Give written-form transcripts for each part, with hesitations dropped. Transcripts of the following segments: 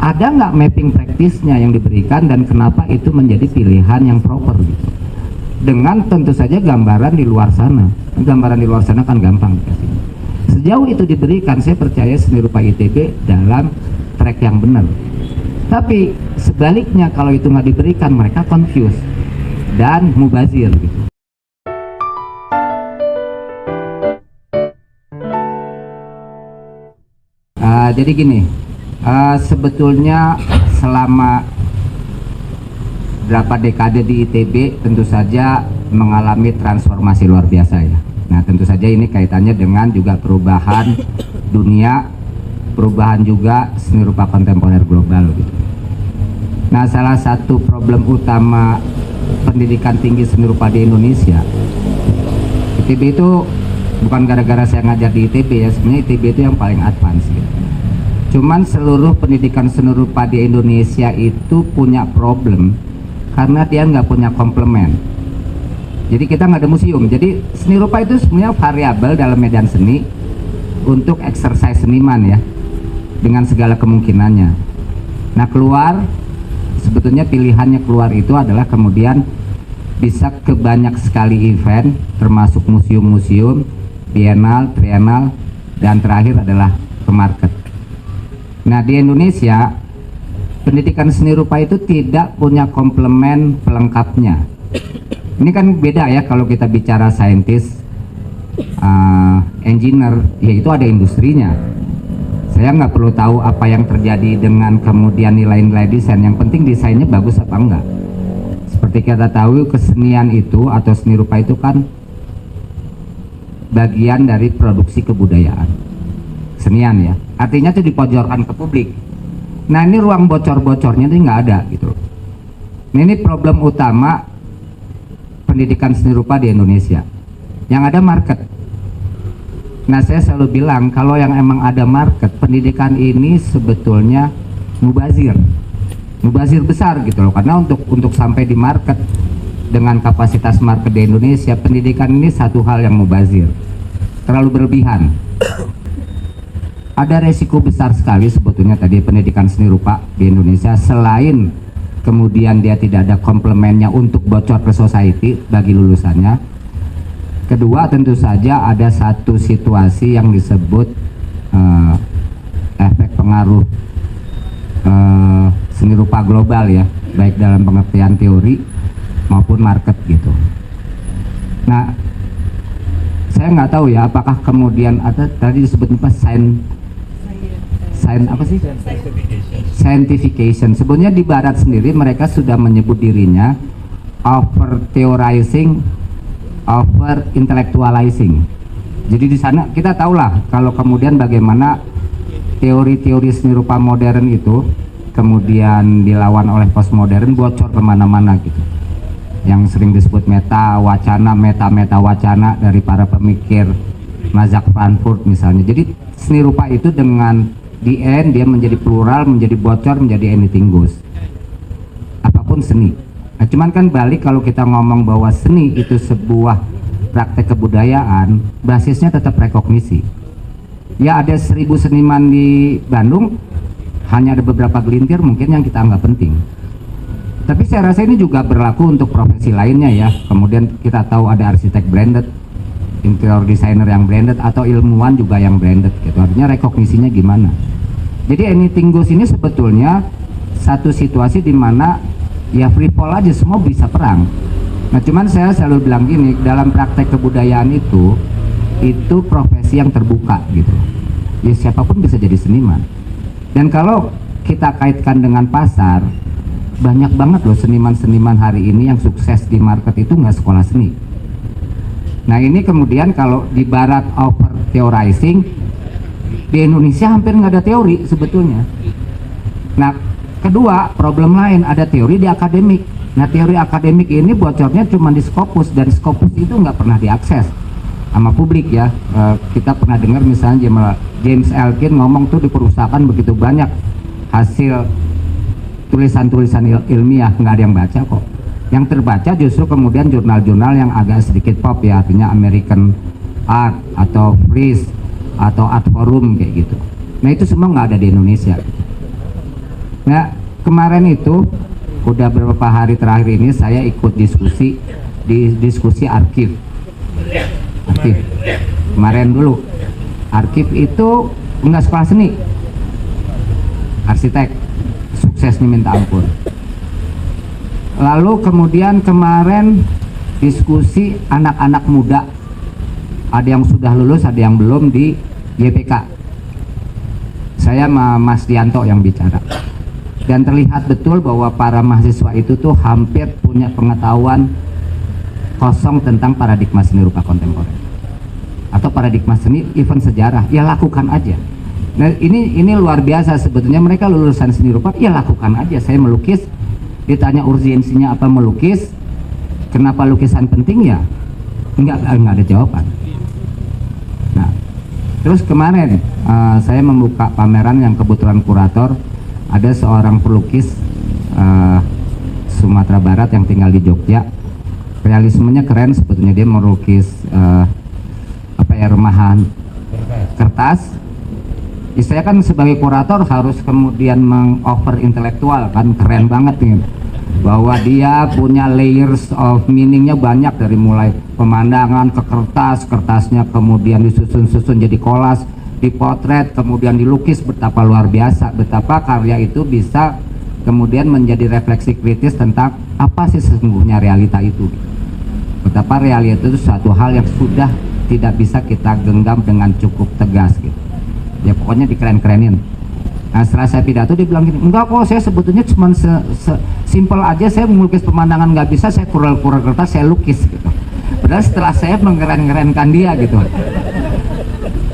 ada nggak mapping praktisnya yang diberikan dan kenapa itu menjadi pilihan yang proper gitu. Dengan tentu saja gambaran di luar sana. Gambaran di luar sana kan gampang dikasih. Sejauh itu diberikan, saya percaya seni rupa ITB dalam track yang benar. Tapi sebaliknya kalau itu nggak diberikan, mereka confused dan mubazir gitu. Jadi gini, sebetulnya selama berapa dekade di ITB tentu saja mengalami transformasi luar biasa ya. Nah tentu saja ini kaitannya dengan juga perubahan dunia, perubahan juga seni rupa kontemporer global gitu. Nah salah satu problem utama pendidikan tinggi seni rupa di Indonesia, ITB itu bukan gara-gara saya ngajar di ITB ya, sebenarnya ITB itu yang paling advance gitu. Cuman seluruh pendidikan seni rupa di Indonesia itu punya problem karena dia nggak punya komplement. Jadi kita nggak ada museum. Jadi seni rupa itu sebenarnya variabel dalam medan seni untuk exercise seniman ya, dengan segala kemungkinannya. Nah keluar, sebetulnya pilihannya keluar itu adalah kemudian bisa ke banyak sekali event, termasuk museum-museum, bienal, trienal, dan terakhir adalah ke market. Nah di Indonesia pendidikan seni rupa itu tidak punya komplement pelengkapnya. Ini kan beda ya kalau kita bicara saintis, engineer, ya itu ada industrinya. Saya nggak perlu tahu apa yang terjadi dengan kemudian nilai-nilai desain. Yang penting desainnya bagus apa enggak. Seperti kita tahu kesenian itu atau seni rupa itu kan bagian dari produksi kebudayaan. Kesenian ya, artinya itu dipojorkan ke publik. Nah ini ruang bocor-bocornya itu nggak ada gitu. Nah, ini problem utama pendidikan seni rupa di Indonesia. Yang ada market. Nah saya selalu bilang kalau yang emang ada market, pendidikan ini sebetulnya mubazir besar gitu loh, karena untuk sampai di market dengan kapasitas market di Indonesia, pendidikan ini satu hal yang mubazir, terlalu berlebihan. Ada resiko besar sekali sebetulnya tadi pendidikan seni rupa di Indonesia, selain kemudian dia tidak ada komplemennya untuk bocor ke society bagi lulusannya. Kedua tentu saja ada satu situasi yang disebut efek pengaruh seni rupa global ya, baik dalam pengertian teori maupun market gitu. Nah saya nggak tahu ya apakah kemudian ada tadi disebut apa scientification. Sebenarnya di barat sendiri mereka sudah menyebut dirinya over theorizing, over intellectualizing. Jadi di sana kita tahulah kalau kemudian bagaimana teori-teori seni rupa modern itu kemudian dilawan oleh postmodern, bocor kemana-mana gitu. Yang sering disebut meta wacana dari para pemikir Mazak Frankfurt misalnya. Jadi seni rupa itu dengan di end dia menjadi plural, menjadi bocor, menjadi anything goes. Apapun seni. Nah, cuman kan balik kalau kita ngomong bahwa seni itu sebuah praktek kebudayaan, basisnya tetap rekognisi. Ya ada 1000 seniman di Bandung, hanya ada beberapa gelintir mungkin yang kita anggap penting. Tapi saya rasa ini juga berlaku untuk profesi lainnya ya. Kemudian kita tahu ada arsitek branded, interior designer yang branded, atau ilmuwan juga yang branded gitu. Artinya rekognisinya gimana. Jadi anything goes ini sebetulnya satu situasi di mana ya free fall aja, semua bisa perang. Nah cuman saya selalu bilang gini, dalam praktek kebudayaan itu profesi yang terbuka gitu. Ya siapapun bisa jadi seniman. Dan kalau kita kaitkan dengan pasar, banyak banget loh seniman-seniman hari ini yang sukses di market itu nggak sekolah seni. Nah ini kemudian kalau di barat over theorizing, di Indonesia hampir nggak ada teori sebetulnya. Nah kedua problem lain, ada teori di akademik. Nah teori akademik ini bocornya cuma di Scopus, dan Scopus itu nggak pernah diakses sama publik ya. Kita pernah dengar misalnya James Elkin ngomong tuh di perusahaan begitu banyak hasil tulisan-tulisan ilmiah, nggak ada yang baca kok. Yang terbaca justru kemudian jurnal-jurnal yang agak sedikit pop ya, artinya American Art atau Frieze atau Art Forum kayak gitu. Nah itu semua nggak ada di Indonesia. Nah, kemarin itu udah beberapa hari terakhir ini saya ikut diskusi di diskusi arsip. Kemarin dulu arsip itu enggak sekolah seni, arsitek, suksesnya minta ampun. Lalu kemudian kemarin diskusi anak-anak muda, ada yang sudah lulus, ada yang belum di YPK. Saya sama Mas Dianto yang bicara, dan terlihat betul bahwa para mahasiswa itu tuh hampir punya pengetahuan kosong tentang paradigma seni rupa kontemporer atau paradigma seni event sejarah. Ya lakukan aja. Nah ini luar biasa sebetulnya, mereka lulusan seni rupa, ya lakukan aja. Saya melukis, ditanya urgensinya apa melukis, kenapa lukisan penting, ya enggak ada jawaban. Nah terus kemarin saya membuka pameran yang kebetulan kurator, ada seorang pelukis Sumatera Barat yang tinggal di Jogja. Realismenya keren sebetulnya, dia melukis remahan kertas. Saya kan sebagai kurator harus kemudian mengover intelektual kan, keren banget nih bahwa dia punya layers of meaningnya banyak, dari mulai pemandangan ke kertas, kertasnya kemudian disusun-susun jadi kolas, dipotret, kemudian dilukis. Betapa luar biasa, betapa karya itu bisa kemudian menjadi refleksi kritis tentang apa sih sesungguhnya realita itu. Betapa realita itu suatu hal yang sudah tidak bisa kita genggam dengan cukup tegas gitu. Ya pokoknya dikeren-kerenin. Nah setelah saya pidato dia bilang gini, enggak kok, saya sebetulnya cuma simple aja, saya melukis pemandangan nggak bisa, saya kural-kural kertas saya lukis gitu. Padahal setelah saya mengeren-kerenkan dia gitu,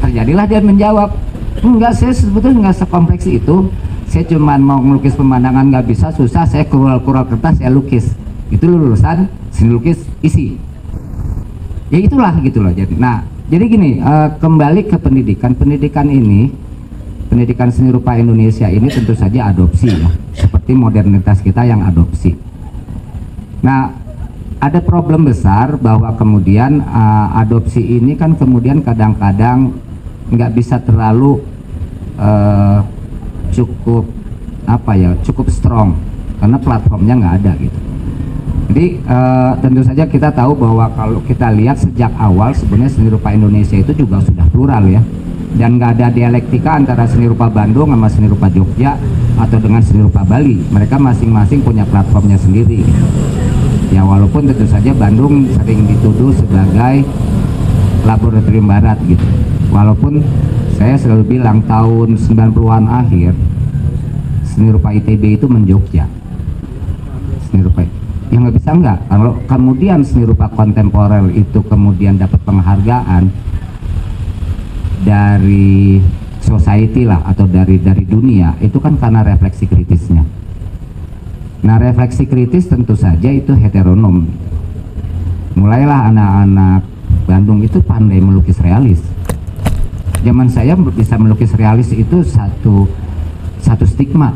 terjadilah dia menjawab, enggak, saya sebetulnya nggak sekompleks itu, saya cuma mau melukis pemandangan nggak bisa, susah, saya kural-kural kertas saya lukis. Itu lulusan seni lukis isi. Ya itulah gitu loh. Jadi gini, kembali ke pendidikan ini, pendidikan seni rupa Indonesia ini tentu saja adopsi ya, seperti modernitas kita yang adopsi. Nah ada problem besar bahwa kemudian adopsi ini kan kemudian kadang-kadang nggak bisa terlalu cukup strong karena platformnya nggak ada gitu. Jadi tentu saja kita tahu bahwa kalau kita lihat sejak awal sebenarnya seni rupa Indonesia itu juga sudah plural ya, dan nggak ada dialektika antara seni rupa Bandung sama seni rupa Jogja atau dengan seni rupa Bali. Mereka masing-masing punya platformnya sendiri gitu. Ya walaupun tentu saja Bandung sering dituduh sebagai laboratorium barat gitu, walaupun saya selalu bilang tahun 90-an akhir seni rupa ITB itu menjogja. Seni rupa ya nggak bisa enggak, kalau kemudian seni rupa kontemporer itu kemudian dapat penghargaan dari society lah atau dari dunia, itu kan karena refleksi kritisnya. Nah refleksi kritis tentu saja itu heteronom. Mulailah anak-anak Bandung itu pandai melukis realis. Zaman saya bisa melukis realis itu satu stigma,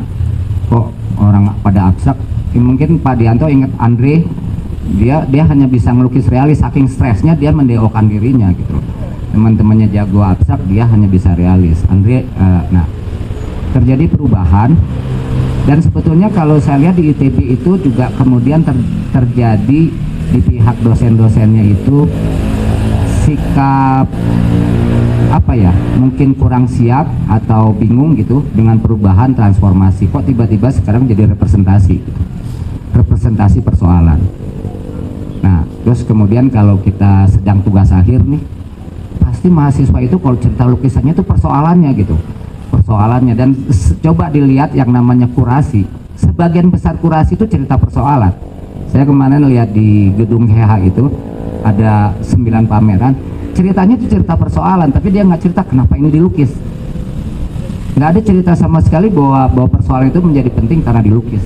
kok orang pada abstrak. Mungkin Pak Dianto ingat Andre, dia hanya bisa melukis realis, saking stresnya dia mendeokan dirinya gitu. Teman-temannya jago abstrak, dia hanya bisa realis. Andre, nah terjadi perubahan, dan sebetulnya kalau saya lihat di ITB itu juga kemudian terjadi di pihak dosen-dosennya itu sikap mungkin kurang siap atau bingung gitu dengan perubahan transformasi. Kok tiba-tiba sekarang jadi representasi persoalan. Nah terus kemudian kalau kita sedang tugas akhir nih, pasti mahasiswa itu kalau cerita lukisannya itu persoalannya gitu, dan coba dilihat yang namanya kurasi, sebagian besar kurasi itu cerita persoalan. Saya kemarin lihat di gedung HH itu ada 9 pameran, ceritanya itu cerita persoalan, tapi dia nggak cerita kenapa ini dilukis. Nggak ada cerita sama sekali bahwa persoalan itu menjadi penting karena dilukis.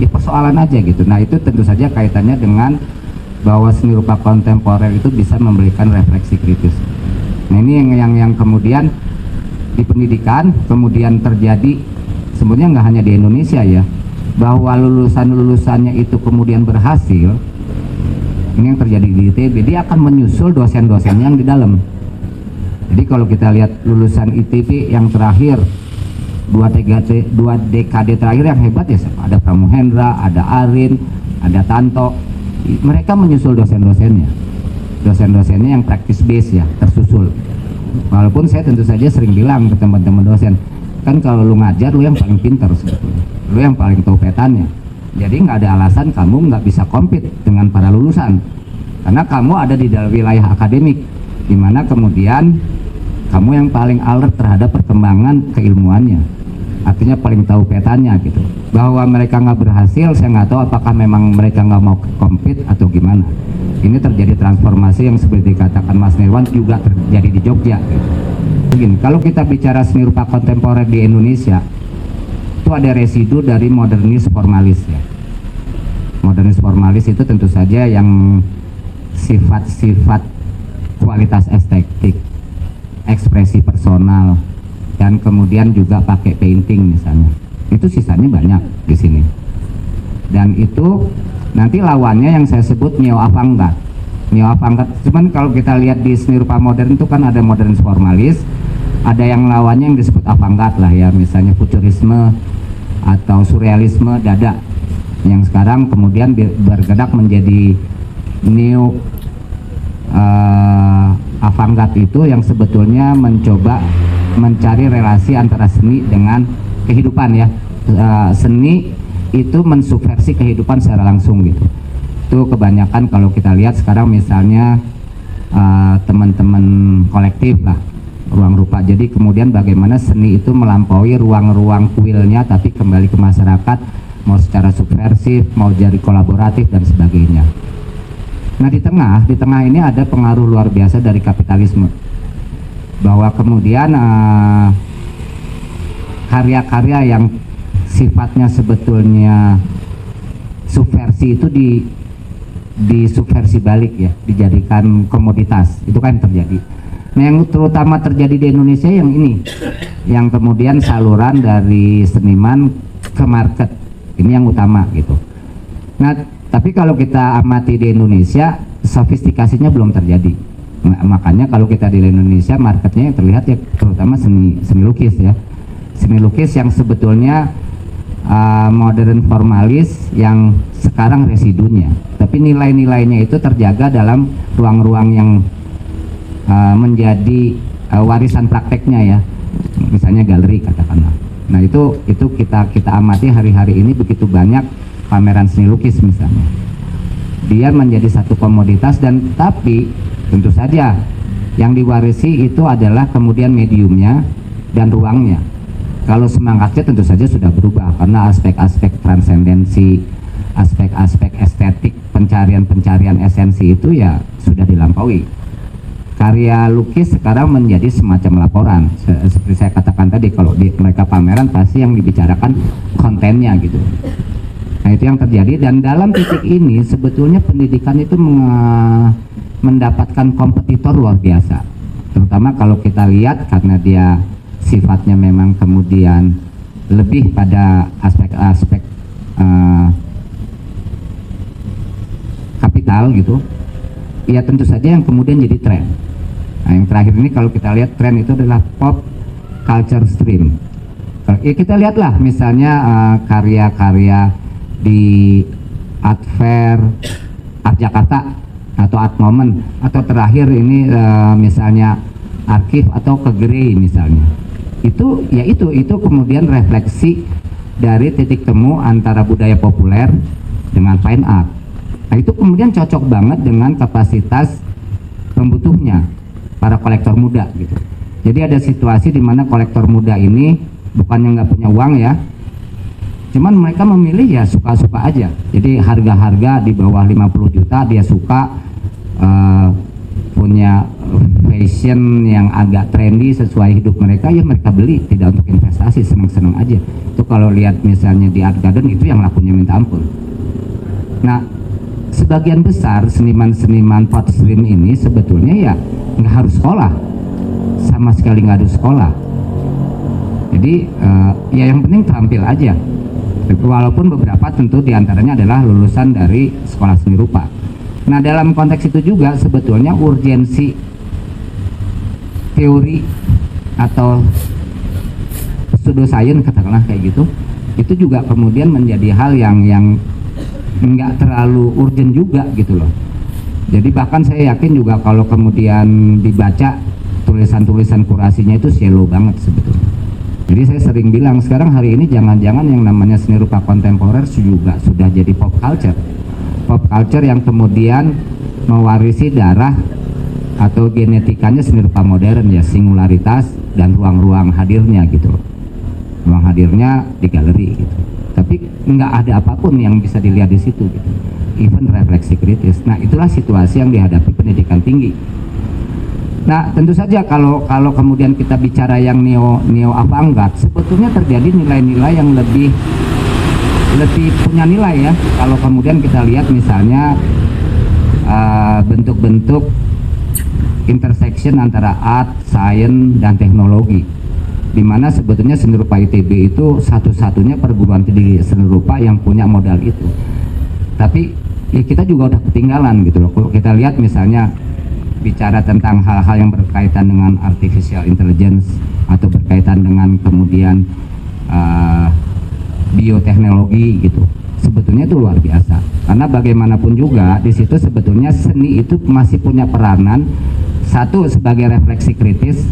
Ya persoalan aja gitu. Nah itu tentu saja kaitannya dengan bahwa seni rupa kontemporer itu bisa memberikan refleksi kritis. Nah ini yang kemudian di pendidikan kemudian terjadi, sebenarnya nggak hanya di Indonesia ya, bahwa lulusannya itu kemudian berhasil. Ini yang terjadi di ITB, dia akan menyusul dosen-dosennya yang di dalam. Jadi kalau kita lihat lulusan ITB yang terakhir dua dekade terakhir yang hebat ya, ada Pramuhendra, ada Arin, ada Tanto. Mereka menyusul dosen-dosennya yang practice base ya, tersusul. Walaupun saya tentu saja sering bilang ke teman-teman dosen, kan kalau lu ngajar lu yang paling pintar sebetulnya, lu yang paling tahu petanya. Jadi nggak ada alasan kamu nggak bisa compete dengan para lulusan, karena kamu ada di dalam wilayah akademik, dimana kemudian kamu yang paling alert terhadap perkembangan keilmuannya, artinya paling tahu petanya gitu. Bahwa mereka nggak berhasil, saya nggak tahu apakah memang mereka nggak mau compete atau gimana. Ini terjadi transformasi yang seperti dikatakan Mas Nirwan juga terjadi di Jogja gitu. Begini, kalau kita bicara seni rupa kontemporer di Indonesia, itu ada residu dari modernis formalis ya. Modernis formalis itu tentu saja yang sifat-sifat kualitas estetik, ekspresi personal, dan kemudian juga pakai painting misalnya. Itu sisanya banyak di sini. Dan itu nanti lawannya yang saya sebut neo avant-garde. Neo avant-garde, cuman kalau kita lihat di seni rupa modern itu kan ada modernis formalis, ada yang lawannya yang disebut avant-garde lah ya, misalnya futurisme atau surrealisme dada, yang sekarang kemudian bergerak menjadi neo avant-garde itu yang sebetulnya mencoba mencari relasi antara seni dengan kehidupan ya. Seni itu mensubversi kehidupan secara langsung gitu. Itu kebanyakan kalau kita lihat sekarang misalnya teman-teman kolektif lah, ruang rupa. Jadi kemudian bagaimana seni itu melampaui ruang-ruang kuilnya tapi kembali ke masyarakat, mau secara subversif, mau jadi kolaboratif dan sebagainya. Nah di tengah ini ada pengaruh luar biasa dari kapitalisme, bahwa kemudian karya-karya yang sifatnya sebetulnya subversi itu di subversi balik ya, dijadikan komoditas. Itu kan terjadi. Nah yang terutama terjadi di Indonesia yang ini, yang kemudian saluran dari seniman ke market, ini yang utama gitu. Nah tapi kalau kita amati di Indonesia, sofistikasinya belum terjadi. Nah, makanya kalau kita di Indonesia, marketnya yang terlihat ya terutama seni lukis ya, seni lukis yang sebetulnya modern formalis yang sekarang residunya, tapi nilai-nilainya itu terjaga dalam ruang-ruang yang menjadi warisan prakteknya ya, misalnya galeri katakanlah. Nah itu kita amati hari-hari ini begitu banyak pameran seni lukis misalnya, dia menjadi satu komoditas, dan tapi tentu saja yang diwarisi itu adalah kemudian mediumnya dan ruangnya. Kalau semangatnya tentu saja sudah berubah karena aspek-aspek transendensi, aspek-aspek estetik, pencarian esensi itu ya sudah dilampaui. Karya lukis sekarang menjadi semacam laporan, seperti saya katakan tadi, kalau mereka pameran pasti yang dibicarakan kontennya gitu. Nah itu yang terjadi, dan dalam titik ini sebetulnya pendidikan itu mendapatkan kompetitor luar biasa, terutama kalau kita lihat karena dia sifatnya memang kemudian lebih pada aspek-aspek kapital gitu ya, tentu saja yang kemudian jadi tren. Nah yang terakhir ini kalau kita lihat tren itu adalah pop culture stream. Ya, kita lihatlah misalnya karya-karya di Art Fair, Art Jakarta atau Art Moment, atau terakhir ini misalnya Arkif atau Kegeri misalnya. Itu kemudian refleksi dari titik temu antara budaya populer dengan fine art. Nah itu kemudian cocok banget dengan kapasitas pembutuhnya para kolektor muda gitu. Jadi ada situasi di mana kolektor muda ini bukannya nggak punya uang ya, cuman mereka memilih ya suka-suka aja. Jadi harga-harga di bawah 50 juta dia suka, punya fashion yang agak trendy sesuai hidup mereka, ya mereka beli, tidak untuk investasi, seneng-seneng aja. Itu kalau lihat misalnya di Art Garden itu yang lakunya minta ampun. Nah sebagian besar seniman-seniman pot stream ini sebetulnya ya nggak harus sekolah, sama sekali nggak harus sekolah. Jadi ya yang penting tampil aja, walaupun beberapa tentu diantaranya adalah lulusan dari sekolah seni rupa. Nah dalam konteks itu juga sebetulnya urgensi teori atau pseudoscience katakanlah kayak gitu, itu juga kemudian menjadi hal yang nggak terlalu urgent juga gitu loh. Jadi bahkan saya yakin juga kalau kemudian dibaca tulisan-tulisan kurasinya itu shallow banget sebetulnya. Jadi saya sering bilang sekarang hari ini jangan-jangan yang namanya seni rupa kontemporer juga sudah jadi pop culture. Pop culture yang kemudian mewarisi darah atau genetikanya seni rupa modern ya, singularitas dan ruang-ruang hadirnya gitu loh. Ruang hadirnya di galeri gitu. Tapi nggak ada apapun yang bisa dilihat di situ gitu. Even refleksi kritis. Nah, itulah situasi yang dihadapi pendidikan tinggi. Nah, tentu saja kalau kemudian kita bicara yang neo avant-garde, sebetulnya terjadi nilai-nilai yang lebih punya nilai ya. Kalau kemudian kita lihat misalnya bentuk-bentuk intersection antara art, science, dan teknologi, di mana sebetulnya seni rupa ITB itu satu-satunya perguruan tinggi seni rupa yang punya modal itu. Tapi ya kita juga udah ketinggalan gitu loh. Kalau kita lihat misalnya bicara tentang hal-hal yang berkaitan dengan artificial intelligence atau berkaitan dengan kemudian bioteknologi gitu, sebetulnya itu luar biasa. Karena bagaimanapun juga di situ sebetulnya seni itu masih punya peranan satu sebagai refleksi kritis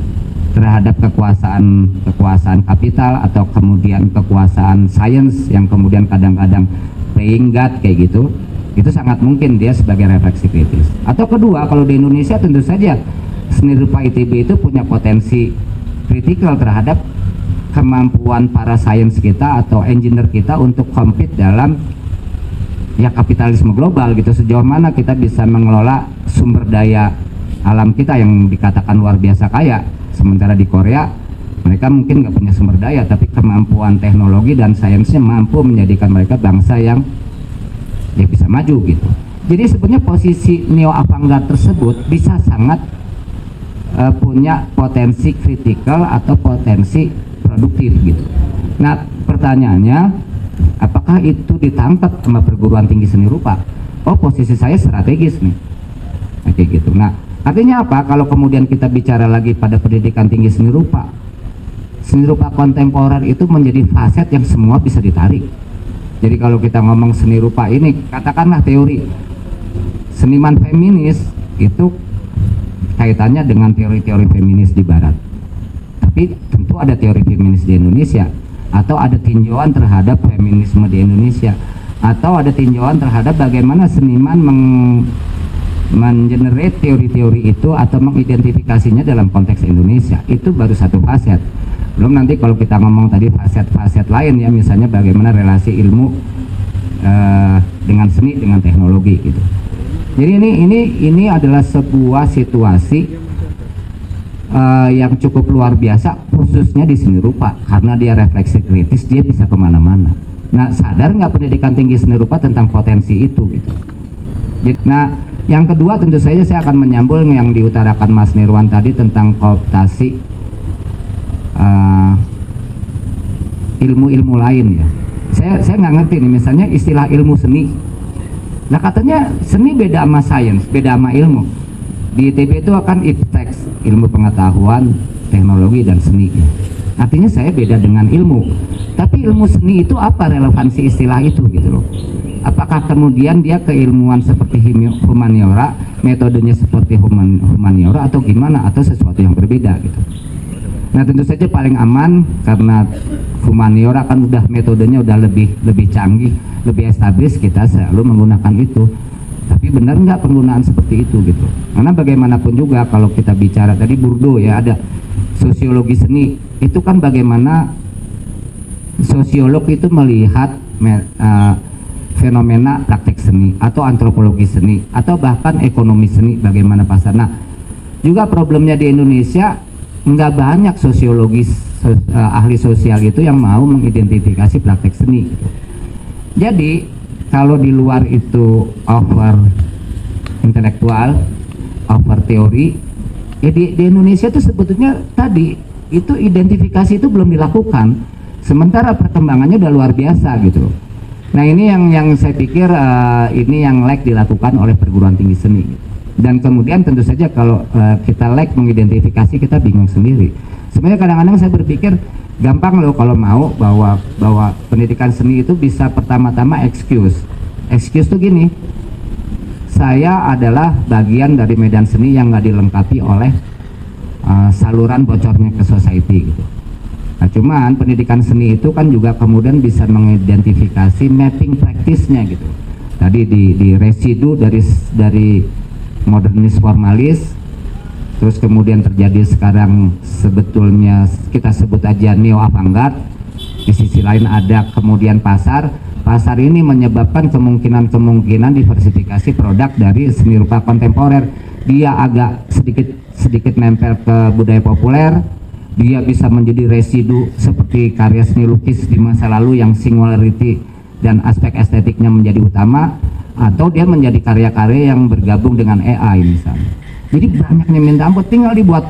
terhadap kekuasaan kapital atau kemudian kekuasaan sains yang kemudian kadang-kadang playing God kayak gitu. Itu sangat mungkin dia sebagai refleksi kritis. Atau kedua, kalau di Indonesia tentu saja seni rupa ITB itu punya potensi kritikal terhadap kemampuan para sains kita atau engineer kita untuk compete dalam ya kapitalisme global gitu. Sejauh mana kita bisa mengelola sumber daya alam kita yang dikatakan luar biasa kaya, sementara di Korea mereka mungkin nggak punya sumber daya, tapi kemampuan teknologi dan sainsnya mampu menjadikan mereka bangsa yang ya bisa maju gitu. Jadi sebenarnya posisi neo avant-garde tersebut bisa sangat punya potensi kritikal atau potensi produktif gitu. Nah, pertanyaannya apakah itu ditangkap sama perguruan tinggi seni rupa? Oh, posisi saya strategis nih. Oke gitu. Nah, artinya apa? Kalau kemudian kita bicara lagi pada pendidikan tinggi seni rupa kontemporer itu menjadi faset yang semua bisa ditarik. Jadi kalau kita ngomong seni rupa ini, katakanlah teori seniman feminis itu kaitannya dengan teori-teori feminis di barat. Tapi tentu ada teori feminis di Indonesia, atau ada tinjauan terhadap feminisme di Indonesia, atau ada tinjauan terhadap bagaimana seniman mengenerate teori-teori itu atau mengidentifikasinya dalam konteks Indonesia. Itu baru satu faset. Belum nanti kalau kita ngomong tadi faset-faset lain ya, misalnya bagaimana relasi ilmu dengan seni dengan teknologi gitu. Jadi ini adalah sebuah situasi yang cukup luar biasa, khususnya di seni rupa, karena dia refleksi kritis, dia bisa kemana-mana. Nah, sadar nggak pendidikan tinggi seni rupa tentang potensi itu gitu. Nah, yang kedua tentu saja saya akan menyambung yang diutarakan Mas Nirwan tadi tentang kooptasi ilmu-ilmu lain ya. Saya nggak ngerti nih, misalnya istilah ilmu seni. Nah, katanya seni beda sama sains, beda sama ilmu. Di ITB itu akan ipteks, ilmu pengetahuan, teknologi dan seni ya. Artinya saya beda dengan ilmu. Tapi ilmu seni itu apa relevansi istilah itu gitu loh. Apakah kemudian dia keilmuan seperti humaniora, metodenya seperti humaniora atau gimana, atau sesuatu yang berbeda gitu. Nah, tentu saja paling aman karena humaniora kan udah metodenya udah lebih canggih, lebih established, kita selalu menggunakan itu. Tapi benar nggak penggunaan seperti itu gitu? Karena bagaimanapun juga kalau kita bicara tadi Bourdieu ya, ada sosiologi seni, itu kan bagaimana sosiolog itu melihat fenomena praktek seni atau antropologi seni atau bahkan ekonomi seni, bagaimana pasar. Nah, juga problemnya di Indonesia nggak banyak sosiologis ahli sosial itu yang mau mengidentifikasi praktek seni. Jadi kalau di luar itu over intelektual, over teori, ya di Indonesia itu sebetulnya tadi itu identifikasi itu belum dilakukan, sementara perkembangannya udah luar biasa gitu. Nah, ini yang saya pikir ini yang dilakukan oleh perguruan tinggi seni. Dan kemudian tentu saja kalau kita mengidentifikasi, kita bingung sendiri. Sebenarnya kadang-kadang saya berpikir gampang loh kalau mau bahwa pendidikan seni itu bisa pertama-tama excuse tuh gini, saya adalah bagian dari medan seni yang nggak dilengkapi oleh saluran bocornya ke society gitu. Nah, cuman pendidikan seni itu kan juga kemudian bisa mengidentifikasi mapping praktisnya gitu. Tadi di residu dari modernis formalis, terus kemudian terjadi sekarang sebetulnya kita sebut aja neo avant-garde. Di sisi lain ada kemudian pasar ini menyebabkan kemungkinan diversifikasi produk dari seni rupa kontemporer. Dia agak sedikit nempel ke budaya populer, dia bisa menjadi residu seperti karya seni lukis di masa lalu yang singularity dan aspek estetiknya menjadi utama, atau dia menjadi karya-karya yang bergabung dengan AI misalnya. Jadi banyaknya minta ampun, tinggal dibuat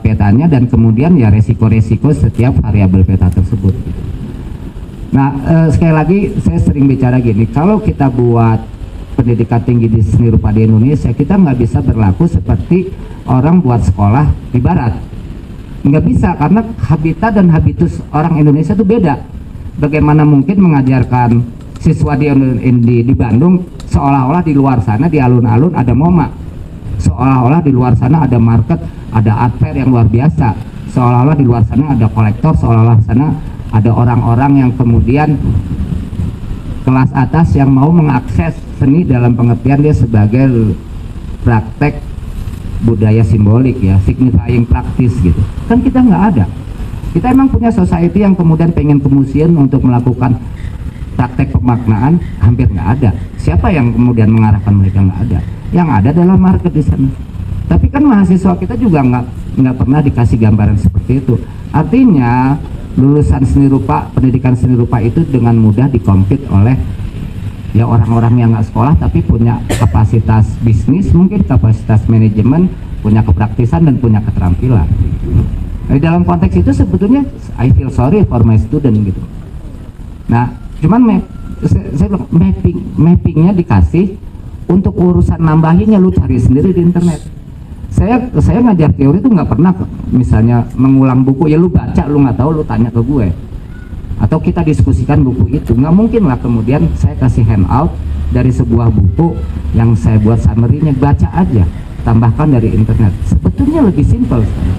petanya dan kemudian ya resiko-resiko setiap variabel peta tersebut. Nah, sekali lagi saya sering bicara gini, kalau kita buat pendidikan tinggi di seni rupa di Indonesia, kita nggak bisa berlaku seperti orang buat sekolah di Barat. Nggak bisa, karena habitat dan habitus orang Indonesia itu beda. Bagaimana mungkin mengajarkan siswa di Bandung seolah-olah di luar sana di alun-alun ada MoMA, seolah-olah di luar sana ada market, ada art fair yang luar biasa, seolah-olah di luar sana ada kolektor, seolah-olah sana ada orang-orang yang kemudian kelas atas yang mau mengakses seni dalam pengertian dia sebagai praktek budaya simbolik ya, signifying praktis gitu. Kan kita nggak ada. Kita emang punya society yang kemudian pengen ke museum untuk melakukan praktek pemaknaan, hampir nggak ada. Siapa yang kemudian mengarahkan mereka? Nggak ada. Yang ada adalah market di sana. Tapi kan mahasiswa kita juga nggak pernah dikasih gambaran seperti itu. Artinya lulusan seni rupa, pendidikan seni rupa itu dengan mudah dikompet oleh ya orang-orang yang nggak sekolah tapi punya kapasitas bisnis, mungkin kapasitas manajemen, punya kepraktisan dan punya keterampilan. Nah, dalam konteks itu sebetulnya I feel sorry for my student gitu. Nah, cuman saya bilang mappingnya dikasih, untuk urusan nambahinnya lu cari sendiri di internet. Saya ngajar teori itu nggak pernah misalnya mengulang buku, ya lu baca, lu nggak tahu, lu tanya ke gue atau kita diskusikan buku itu. Nggak mungkin lah kemudian saya kasih handout dari sebuah buku yang saya buat summary-nya, baca aja, tambahkan dari internet. Sebetulnya lebih simpel sekali.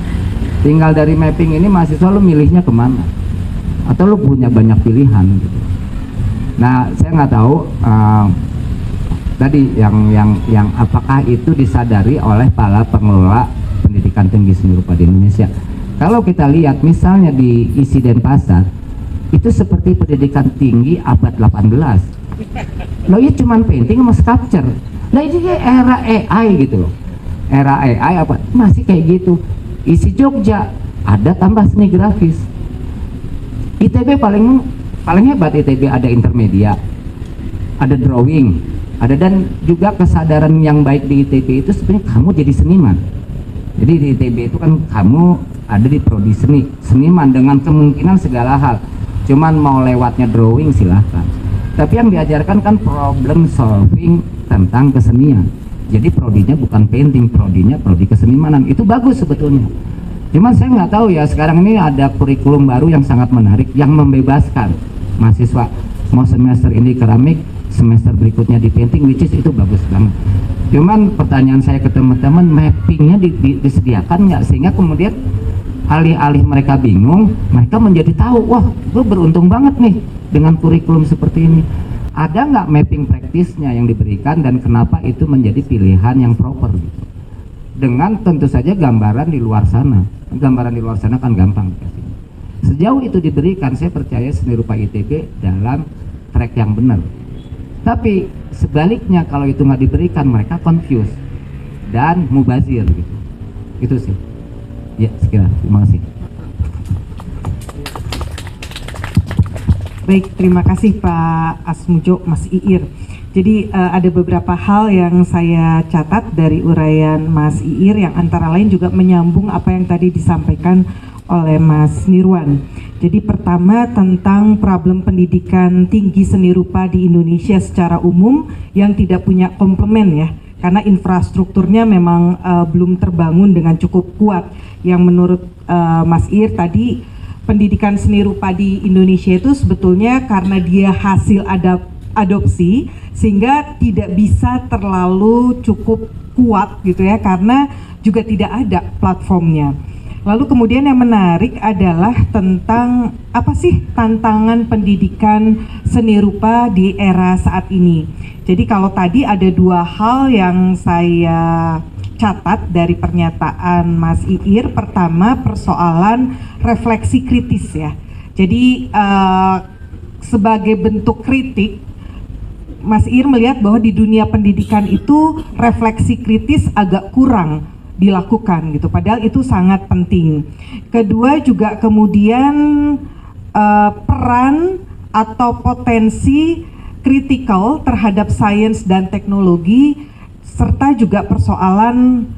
Tinggal dari mapping ini mahasiswa lu milihnya kemana, atau lu punya banyak pilihan gitu. Nah, saya nggak tahu tadi yang apakah itu disadari oleh para pengelola pendidikan tinggi seni rupa di Indonesia. Kalau kita lihat misalnya di isi Denpasar itu seperti pendidikan tinggi abad 18. Loh, ya cuman painting sama sculpture. Nah, ini era AI gitu loh. Era AI apa masih kayak gitu. Isi Jogja ada tambah seni grafis. ITB paling hebat, ITB ada intermedia, ada drawing, ada, dan juga kesadaran yang baik di ITB itu sebenarnya kamu jadi seniman. Jadi di ITB itu kan kamu ada di prodi seniman dengan kemungkinan segala hal. Cuman mau lewatnya drawing silahkan. Tapi yang diajarkan kan problem solving tentang kesenian. Jadi prodinya bukan painting, prodinya prodi kesenimanan. Itu bagus sebetulnya. Cuman saya nggak tahu ya, sekarang ini ada kurikulum baru yang sangat menarik yang membebaskan mahasiswa mau semester ini keramik, semester berikutnya di painting, which is itu bagus banget. Cuman pertanyaan saya ke teman-teman, mappingnya disediakan nggak, sehingga kemudian alih-alih mereka bingung, mereka menjadi tahu, wah gue beruntung banget nih dengan kurikulum seperti ini. Ada nggak mapping praktisnya yang diberikan dan kenapa itu menjadi pilihan yang proper gitu. Dengan tentu saja gambaran di luar sana. Gambaran di luar sana kan gampang dikasih. Sejauh itu diberikan, saya percaya seni rupa ITB dalam track yang benar. Tapi sebaliknya kalau itu nggak diberikan, mereka confused dan mubazir gitu. Itu sih. Ya, sekian. Terima kasih. Baik, terima kasih Pak Asmujo, Mas Iir. Jadi ada beberapa hal yang saya catat dari uraian Mas Iir yang antara lain juga menyambung apa yang tadi disampaikan oleh Mas Nirwan. Jadi pertama tentang problem pendidikan tinggi seni rupa di Indonesia secara umum yang tidak punya komplement ya. karena infrastrukturnya memang belum terbangun dengan cukup kuat. Yang menurut Mas Ir tadi, pendidikan seni rupa di Indonesia itu sebetulnya karena dia hasil adopsi sehingga tidak bisa terlalu cukup kuat gitu ya, karena juga tidak ada platformnya. Lalu kemudian yang menarik adalah tentang apa sih tantangan pendidikan seni rupa di era saat ini. Jadi kalau tadi ada dua hal yang saya catat dari pernyataan Mas Iir. Pertama, persoalan refleksi kritis ya. Jadi sebagai bentuk kritik, Mas Iir melihat bahwa di dunia pendidikan itu refleksi kritis agak kurang dilakukan gitu, padahal itu sangat penting. Kedua juga kemudian peran atau potensi kritikal terhadap sains dan teknologi, serta juga persoalan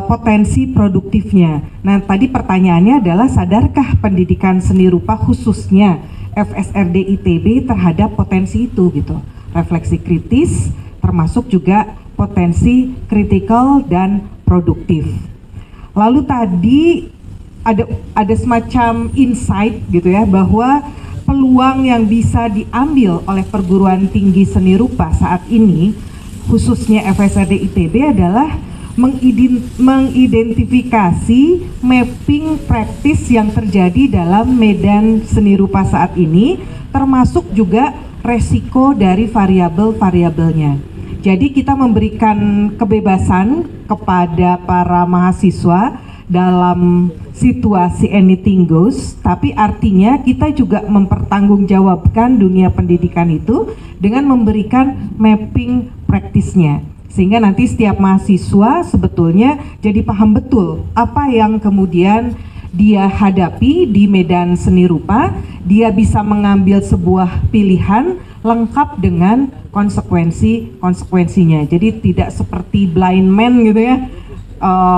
potensi produktifnya. Nah, tadi pertanyaannya adalah sadarkah pendidikan seni rupa khususnya FSRD ITB terhadap potensi itu gitu, refleksi kritis termasuk juga potensi kritikal dan produktif. Lalu tadi ada semacam insight gitu ya, bahwa peluang yang bisa diambil oleh perguruan tinggi seni rupa saat ini khususnya FSRD ITB adalah mengidentifikasi mapping praktis yang terjadi dalam medan seni rupa saat ini, termasuk juga resiko dari variabel-variabelnya. Jadi kita memberikan kebebasan kepada para mahasiswa dalam situasi anything goes, tapi artinya kita juga mempertanggungjawabkan dunia pendidikan itu dengan memberikan mapping praktisnya. Sehingga nanti setiap mahasiswa sebetulnya jadi paham betul apa yang kemudian dia hadapi di medan seni rupa, dia bisa mengambil sebuah pilihan lengkap dengan konsekuensinya. Jadi tidak seperti blind man gitu ya.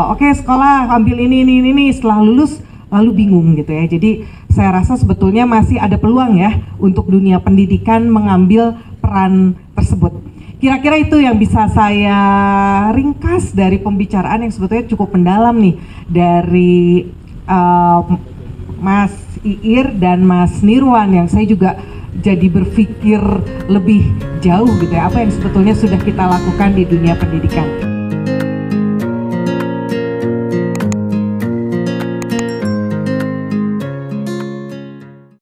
Oke, sekolah ambil ini, setelah lulus lalu bingung gitu ya. Jadi saya rasa sebetulnya masih ada peluang ya untuk dunia pendidikan mengambil peran tersebut. Kira-kira itu yang bisa saya ringkas dari pembicaraan yang sebetulnya cukup mendalam nih dari Mas Iir dan Mas Nirwan, yang saya juga jadi berpikir lebih jauh gitu ya, apa yang sebetulnya sudah kita lakukan di dunia pendidikan.